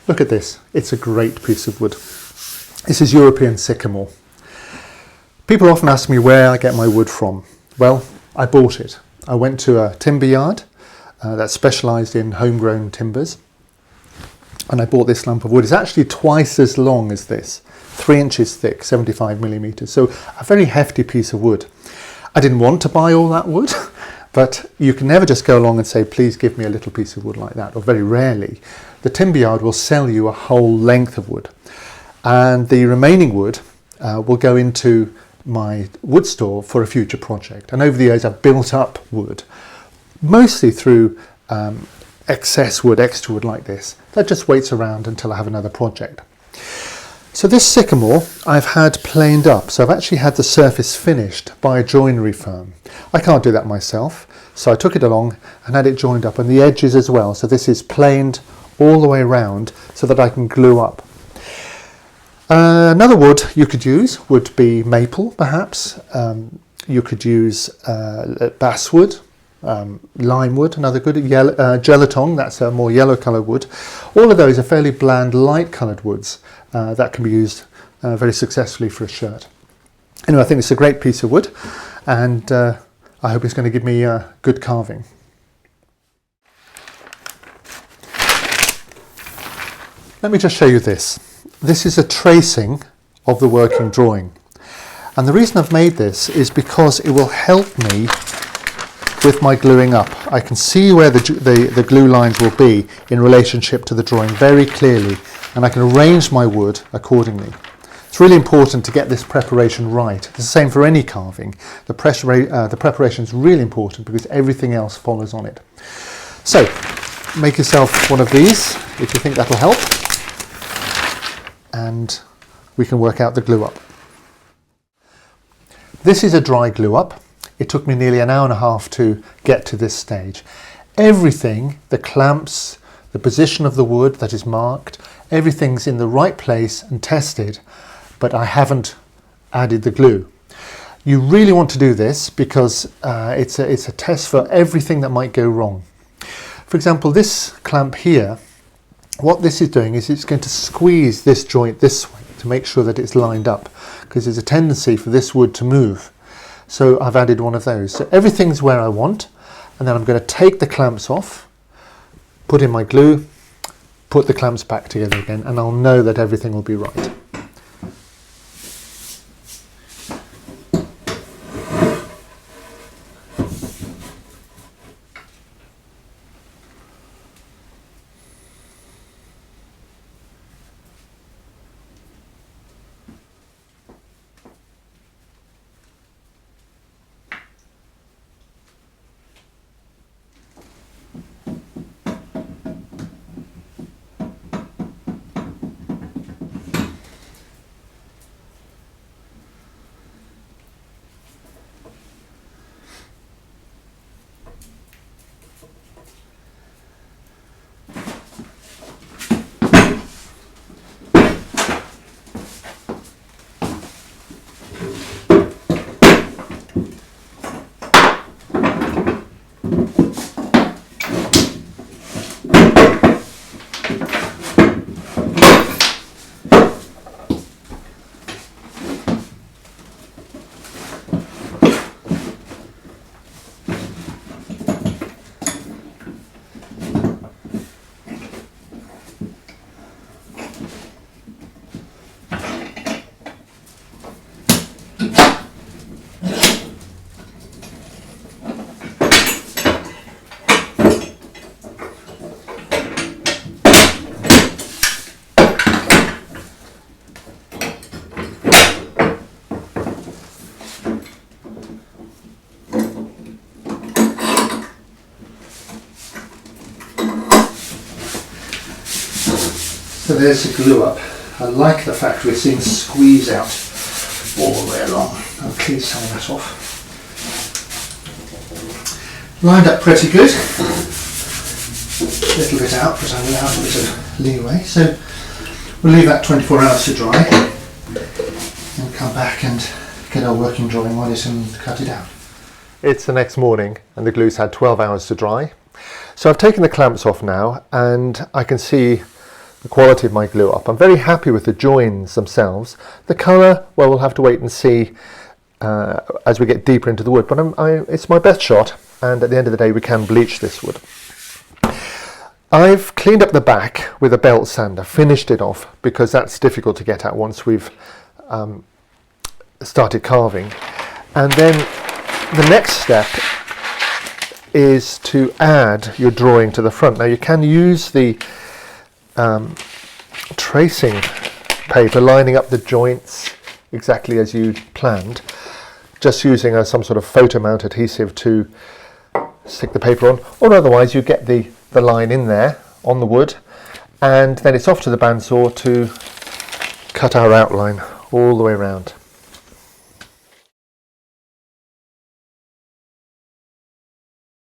Look at this, it's a great piece of wood. This is European sycamore. People often ask me where I get my wood from. Well, I bought it. I went to a timber yard that specialised in homegrown timbers, and I bought this lump of wood. It's actually twice as long as this, 3 inches thick, 75 millimetres, so a very hefty piece of wood. I didn't want to buy all that wood, but you can never just go along and say, please give me a little piece of wood like that, or very rarely. The timber yard will sell you a whole length of wood, and the remaining wood will go into my wood store for a future project. And over the years I've built up wood, mostly through excess wood, extra wood like this, that just waits around until I have another project. So this sycamore I've had planed up, so I've actually had the surface finished by a joinery firm. I can't do that myself, so I took it along and had it joined up, and the edges as well, so this is planed all the way around so that I can glue up. Another wood you could use would be maple, perhaps. You could use basswood, lime wood, another good, gelatong, that's a more yellow coloured wood. All of those are fairly bland, light coloured woods that can be used very successfully for a shirt. Anyway, I think it's a great piece of wood, and I hope it's going to give me good carving. Let me just show you this. This is a tracing of the working drawing, and the reason I've made this is because it will help me with my gluing up. I can see where the glue lines will be in relationship to the drawing very clearly, and I can arrange my wood accordingly. It's really important to get this preparation right. It's the same for any carving. The preparation is really important because everything else follows on it. So make yourself one of these if you think that'll help, and we can work out the glue up. This is a dry glue up. It took me nearly an hour and a half to get to this stage. Everything, the clamps, the position of the wood that is marked, everything's in the right place and tested, but I haven't added the glue. You really want to do this because it's a test for everything that might go wrong. For example, this clamp here, what this is doing is it's going to squeeze this joint this way to make sure that it's lined up, because there's a tendency for this wood to move. So I've added one of those. So everything's where I want, and then I'm going to take the clamps off, put in my glue, put the clamps back together again, and I'll know that everything will be right. So there's the glue up. I like the fact we're seeing squeeze out all the way along. I'll clean some of that off. Lined up pretty good. A little bit out, but I'm allowed a bit of leeway. So we'll leave that 24 hours to dry and come back and get our working drawing on it and cut it out. It's the next morning and the glue's had 12 hours to dry. So I've taken the clamps off now, and I can see the quality of my glue up. I'm very happy with the joins themselves. The colour, well, we'll have to wait and see as we get deeper into the wood, but it's my best shot, and at the end of the day we can bleach this wood. I've cleaned up the back with a belt sander, finished it off, because that's difficult to get at once we've started carving. And then the next step is to add your drawing to the front. Now you can use the tracing paper, lining up the joints exactly as you planned, just using some sort of photo mount adhesive to stick the paper on, or otherwise you get the line in there on the wood, and then it's off to the bandsaw to cut our outline all the way around.